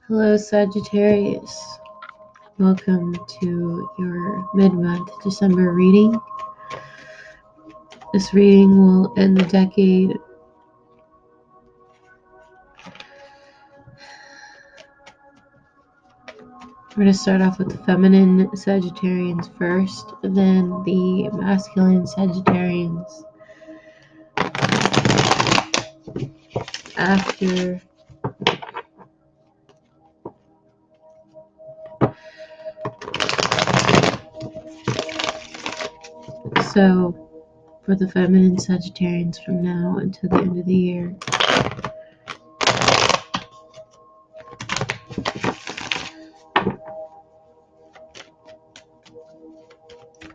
Hello, Sagittarius. Welcome to your mid-month December reading. This reading will end the decade. We're going to start off with the feminine Sagittarians first, then the masculine Sagittarians after. So, for the feminine Sagittarians from now until the end of the year.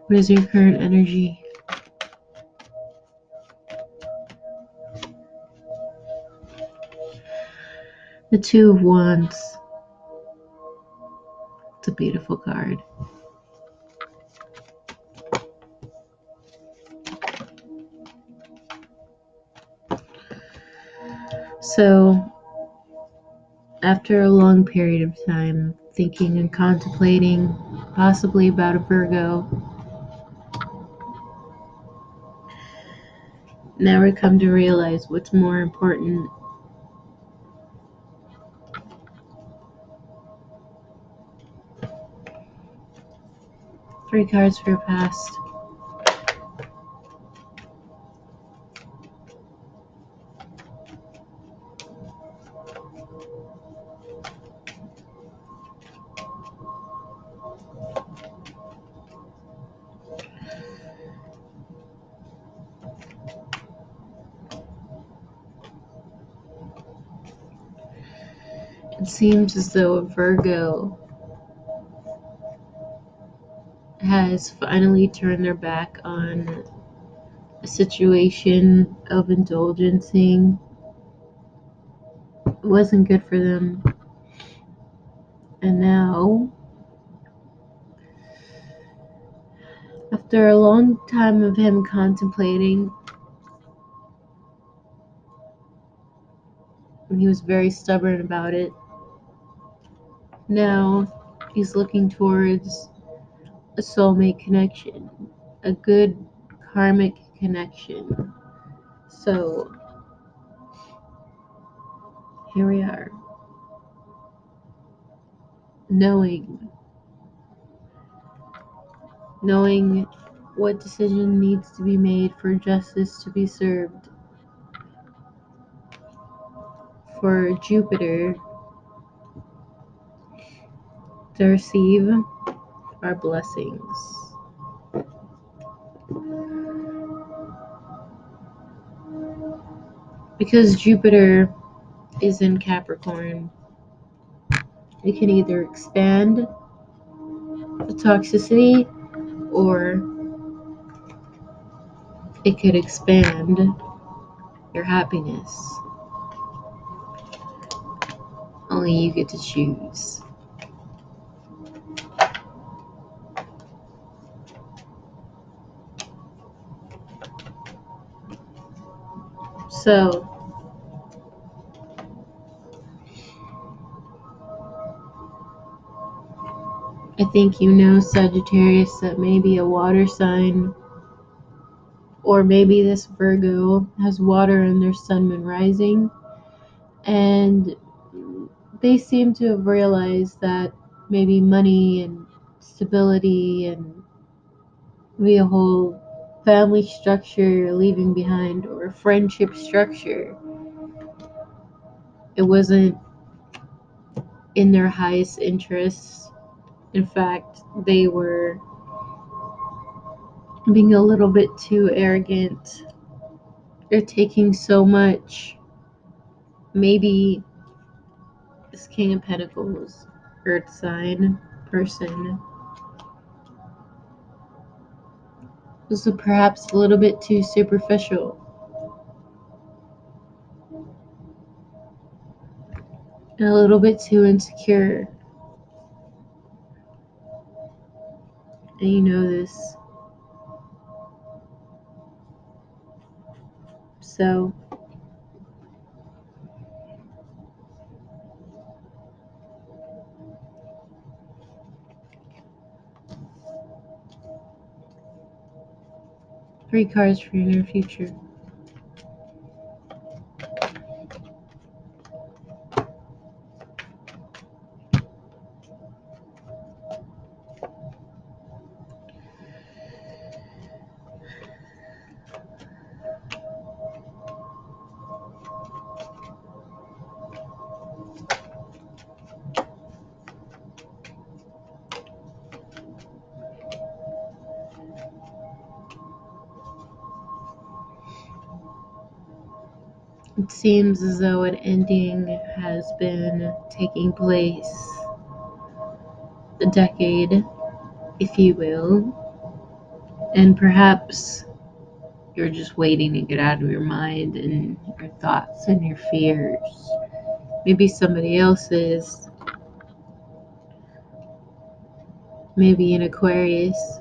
What is your current energy? The Two of Wands. It's a beautiful card. So, after a long period of time thinking and contemplating, possibly about a Virgo, now we come to realize what's more important. Three cards for your past. It seems as though a Virgo has finally turned their back on a situation of indulgencing. It wasn't good for them. And now, after a long time of him contemplating, and he was very stubborn about it, now he's looking towards a soulmate connection, a good karmic connection. So here we are, knowing what decision needs to be made for justice to be served, for Jupiter to receive our blessings. Because Jupiter is in Capricorn, it can either expand the toxicity or it could expand your happiness. Only you get to choose. So, I think you know, Sagittarius, that maybe a water sign, or maybe this Virgo has water in their sun, moon, rising, and they seem to have realized that maybe money and stability and maybe a whole family structure you're leaving behind, or a friendship structure, it wasn't in their highest interests. In fact, they were being a little bit too arrogant. They're taking so much. Maybe this King of Pentacles, Earth sign person, was perhaps a little bit too superficial and a little bit too insecure. And you know this. So, 3 cards for your near future. It seems as though an ending has been taking place, a decade, if you will, and perhaps you're just waiting to get out of your mind and your thoughts and your fears. Maybe somebody else is, maybe an Aquarius.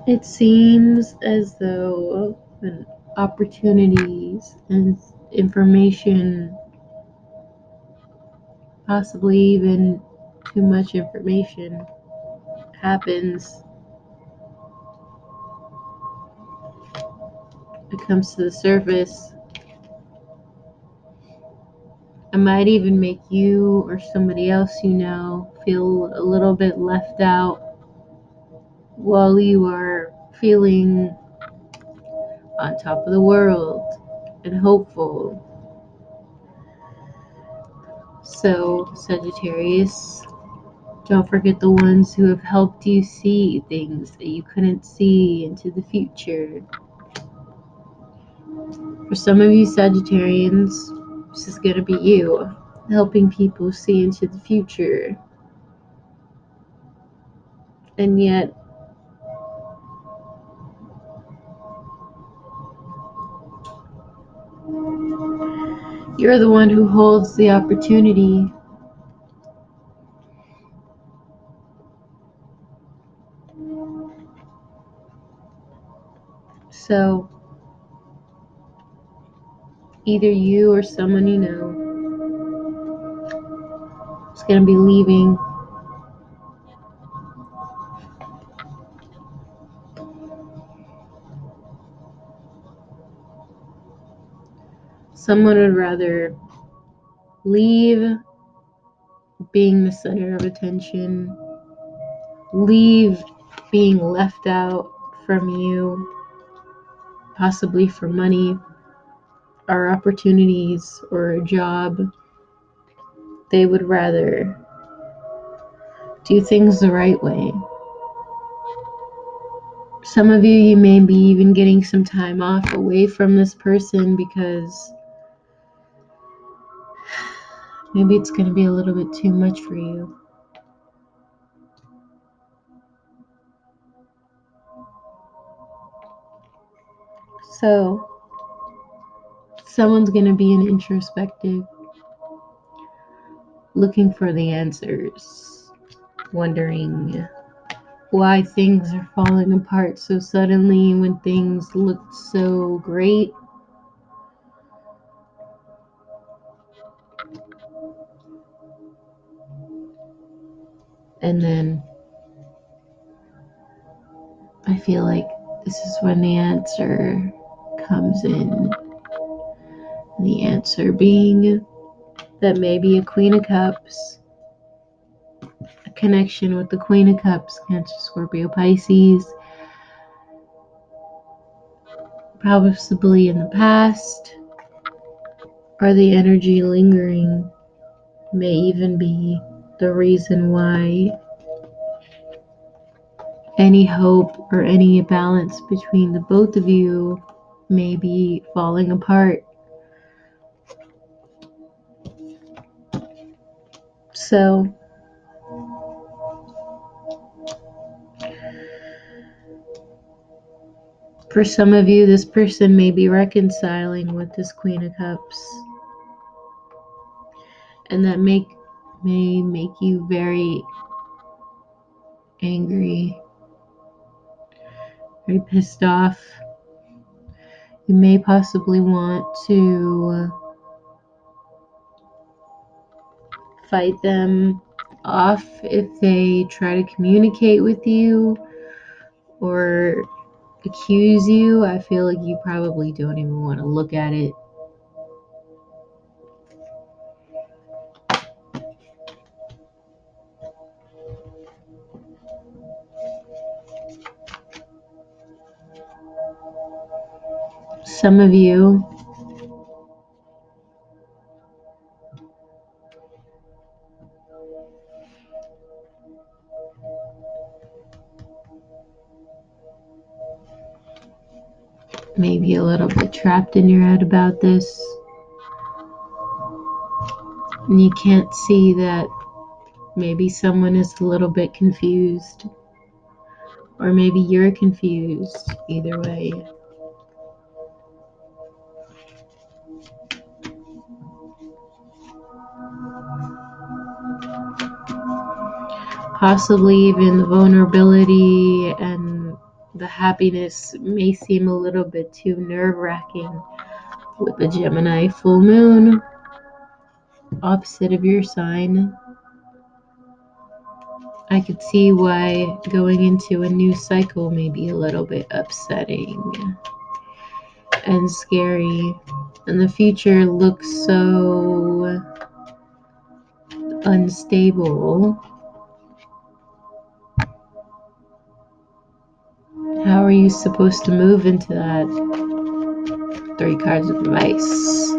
It seems as though opportunities and information, possibly even too much information, happens. It comes to the surface. It might even make you or somebody else you know feel a little bit left out while you are feeling on top of the world and hopeful. So, Sagittarius, don't forget the ones who have helped you see things that you couldn't see into the future. For some of you Sagittarians, this is going to be you, helping people see into the future. And yet, you're the one who holds the opportunity. So, either you or someone you know is going to be leaving. Someone would rather leave being the center of attention, leave being left out from you, possibly for money or opportunities or a job. They would rather do things the right way. Some of you may be even getting some time off away from this person because maybe it's going to be a little bit too much for you. So, someone's going to be an introspective, looking for the answers, wondering why things are falling apart so suddenly when things looked so great. And then I feel like this is when the answer comes in. The answer being that maybe a Queen of Cups, a connection with the Queen of Cups, Cancer, Scorpio, Pisces, possibly in the past, or the energy lingering may even be the reason why any hope or any balance between the both of you may be falling apart. So, for some of you, this person may be reconciling with this Queen of Cups, and that may make you very angry, very pissed off. You may possibly want to fight them off if they try to communicate with you or accuse you. I feel like you probably don't even want to look at it. Some of you may be a little bit trapped in your head about this, and you can't see that maybe someone is a little bit confused, or maybe you're confused. Either way. Possibly even the vulnerability and the happiness may seem a little bit too nerve-wracking with the Gemini full moon, opposite of your sign. I could see why going into a new cycle may be a little bit upsetting and scary. And the future looks so unstable. How are you supposed to move into that? 3 cards of advice.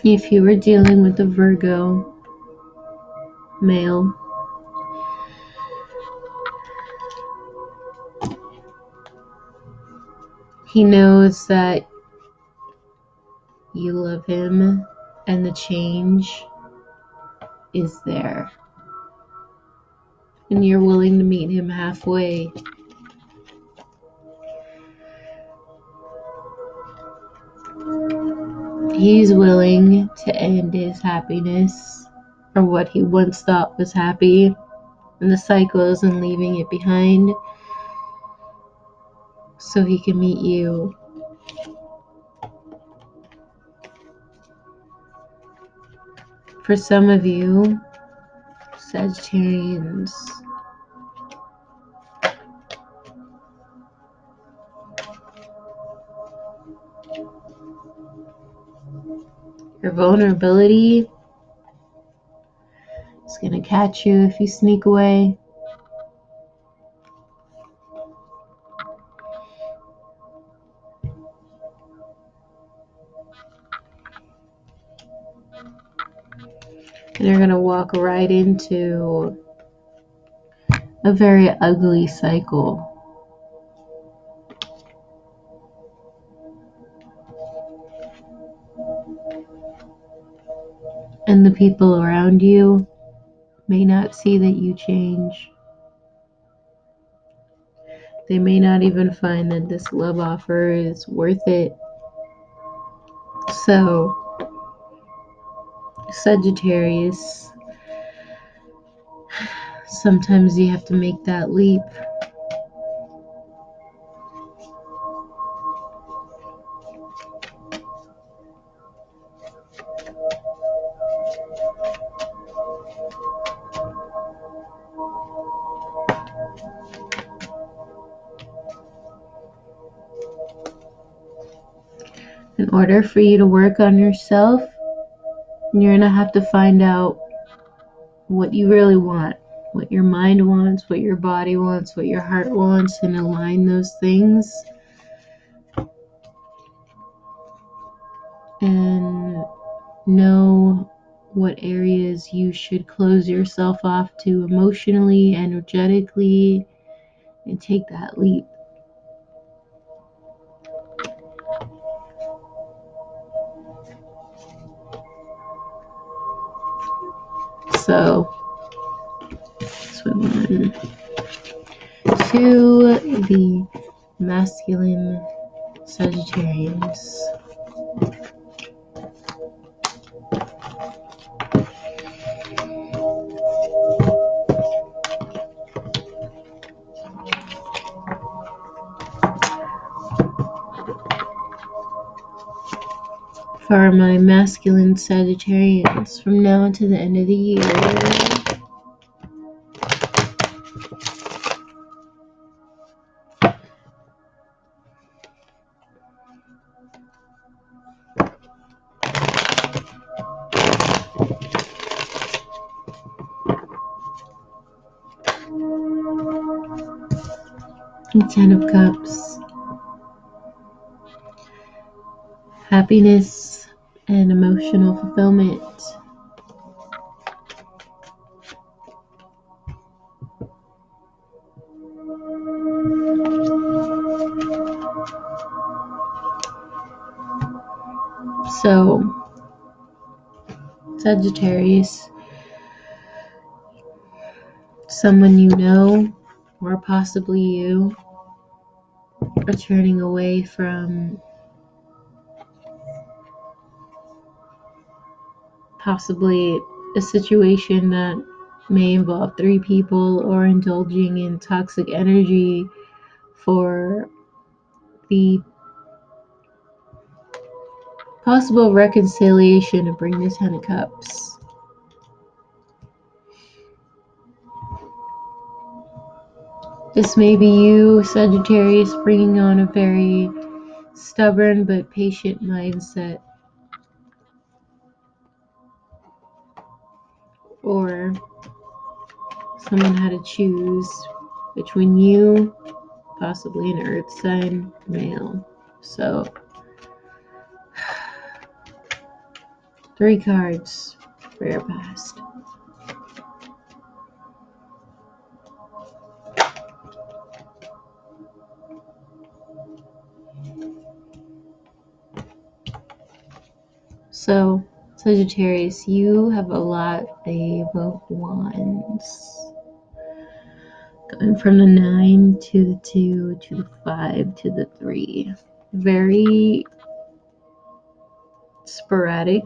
If you were dealing with a Virgo male, he knows that you love him and the change is there. And you're willing to meet him halfway. He's willing to end his happiness, or what he once thought was happy, and the cycles and leaving it behind, so he can meet you. For some of you, Sagittarians, your vulnerability is going to catch you if you sneak away. And you're going to walk right into a very ugly cycle. And the people around you may not see that you change. They may not even find that this love offer is worth it. So, Sagittarius, sometimes you have to make that leap. In order for you to work on yourself, you're going to have to find out what you really want, what your mind wants, what your body wants, what your heart wants, and align those things. And know what areas you should close yourself off to emotionally, energetically, and take that leap. So, swim on to the masculine Sagittarians. for my masculine Sagittarians from now to the end of the year. And Ten of Cups. Happiness and emotional fulfillment. So, Sagittarius, someone you know, or possibly you, are turning away from possibly a situation that may involve 3 people, or indulging in toxic energy for the possible reconciliation to bring the Ten of Cups. This may be you, Sagittarius, bringing on a very stubborn but patient mindset. Or someone had to choose between you, possibly an earth sign male. So, 3 cards for your past. So, Sagittarius, you have a lot of wands. Going from the 9 to the 2 to the 5 to the 3. Very sporadic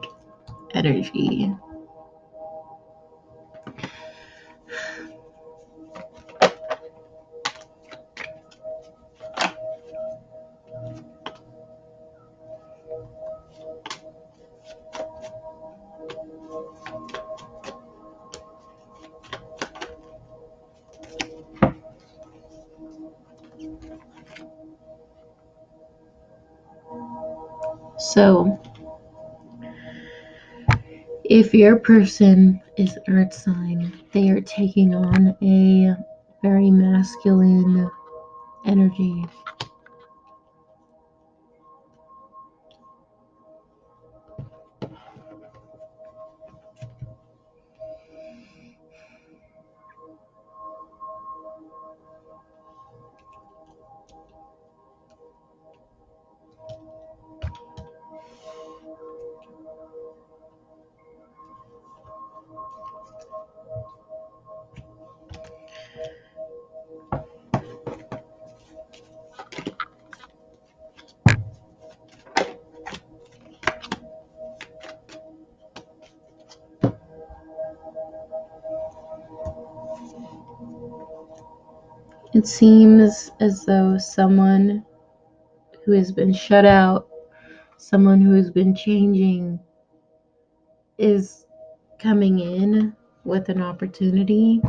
energy. So, if your person is earth sign, they are taking on a very masculine energy. It seems as though someone who has been shut out, someone who has been changing, is coming in with an opportunity,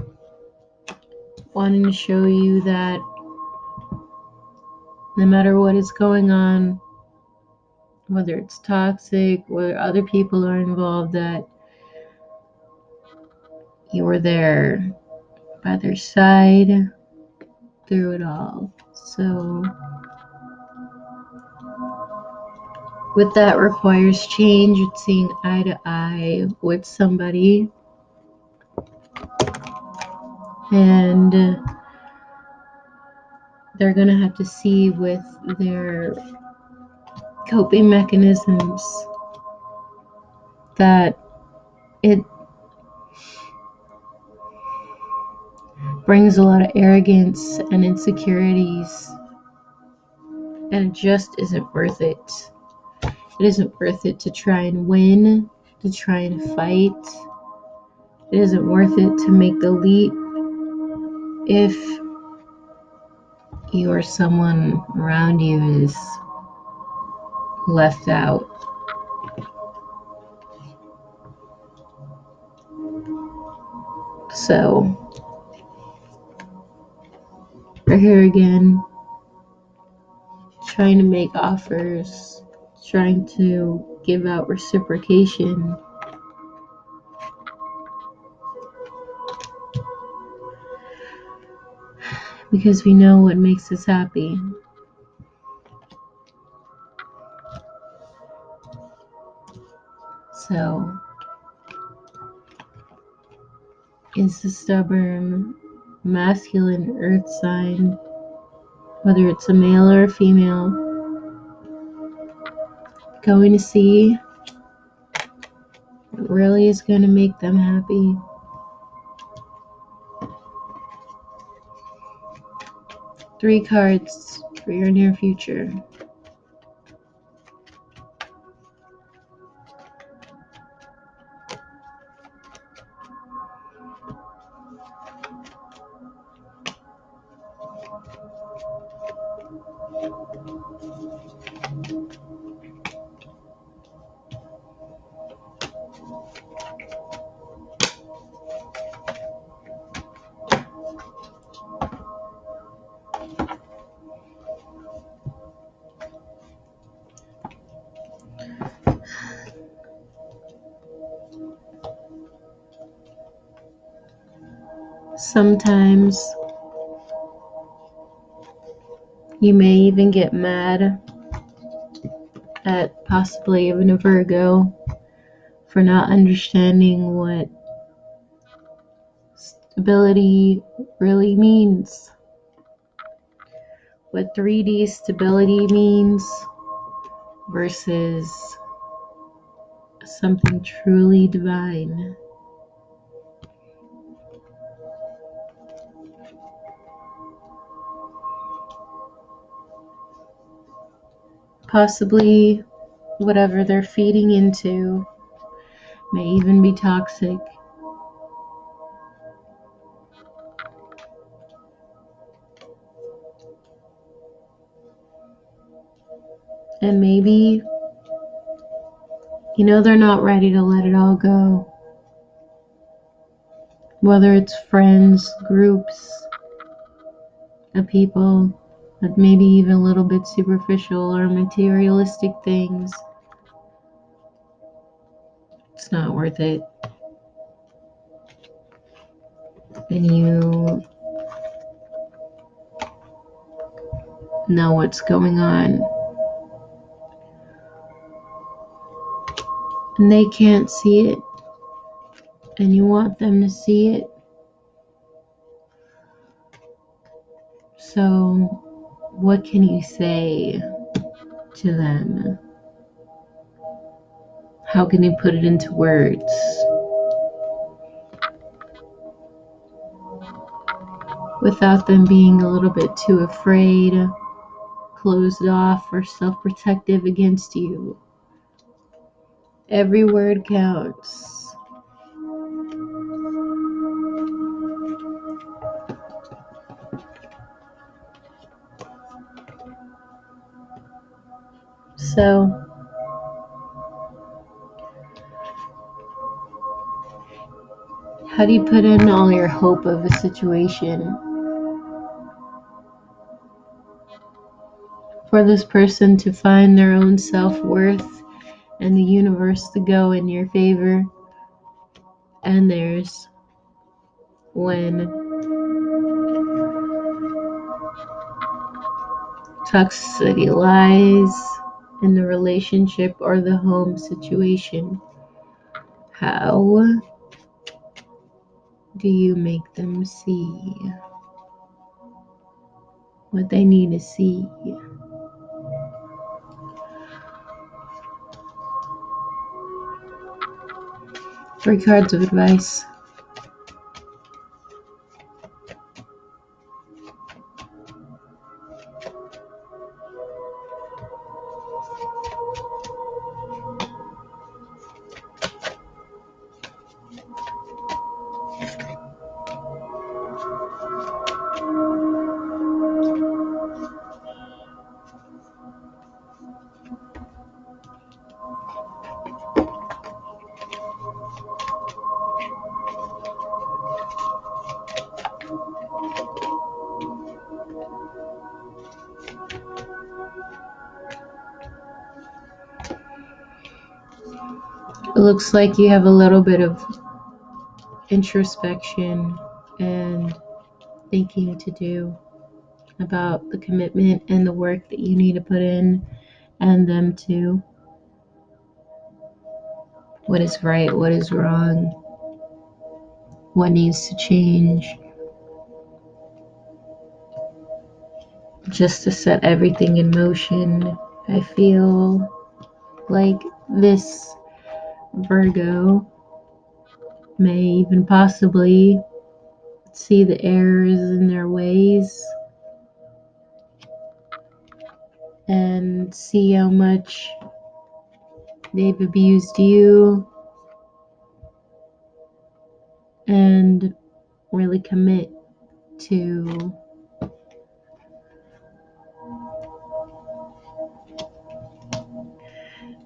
wanting to show you that no matter what is going on, whether it's toxic, whether other people are involved, that you were there by their side through it all. So, with that requires change. It's seeing eye to eye with somebody. And they're going to have to see with their coping mechanisms that it brings a lot of arrogance and insecurities, and it just isn't worth it. It isn't worth it to try and win, to try and fight. It isn't worth it to make the leap if you or someone around you is left out. So, we're here again, trying to make offers, trying to give out reciprocation. Because we know what makes us happy. So, is the stubborn, masculine earth sign, whether it's a male or a female, going to see what really is going to make them happy? Three cards for your near future. Sometimes you may even get mad at possibly even a Virgo for not understanding what stability really means. What 3D stability means versus something truly divine. Possibly whatever they're feeding into may even be toxic. And maybe, they're not ready to let it all go. Whether it's friends, groups of people, but maybe even a little bit superficial or materialistic things. It's not worth it. And you know what's going on. And they can't see it. And you want them to see it. So, what can you say to them? How can you put it into words? Without them being a little bit too afraid, closed off, or self-protective against you. Every word counts. So, how do you put in all your hope of a situation for this person to find their own self-worth and the universe to go in your favor and theirs when toxicity lies in the relationship or the home situation? How do you make them see what they need to see? 3 cards of advice. It looks like you have a little bit of introspection and thinking to do about the commitment and the work that you need to put in, and them too. What is right, what is wrong, what needs to change, just to set everything in motion. I feel like this Virgo may even possibly see the errors in their ways and see how much they've abused you and really commit to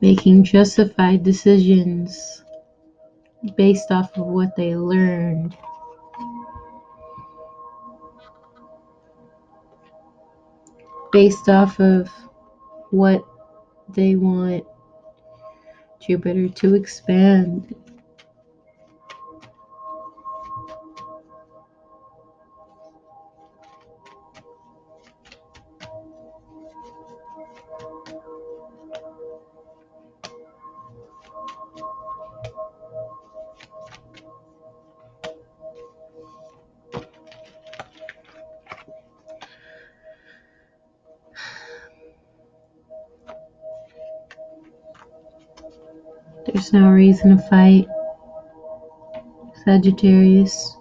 making justified decisions based off of what they learned, based off of what they want Jupiter to expand. There's no reason to fight, Sagittarius.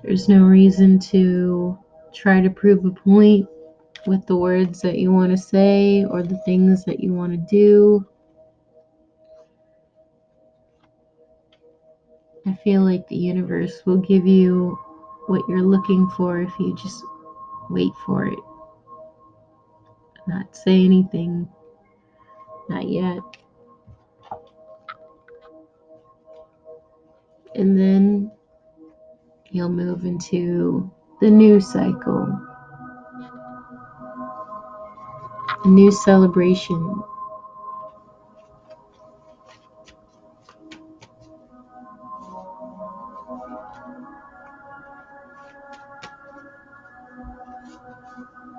There's no reason to try to prove a point with the words that you want to say or the things that you want to do. I feel like the universe will give you what you're looking for if you just wait for it. Not say anything. Not yet. And then you'll move into the new cycle, a new celebration.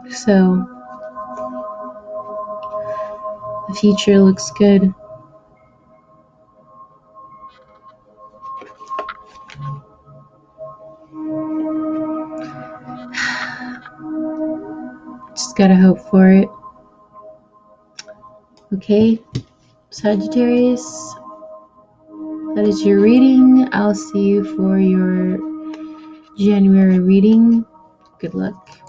So the future looks good. Just gotta hope for it. Okay, Sagittarius, that is your reading. I'll see you for your January reading. Good luck.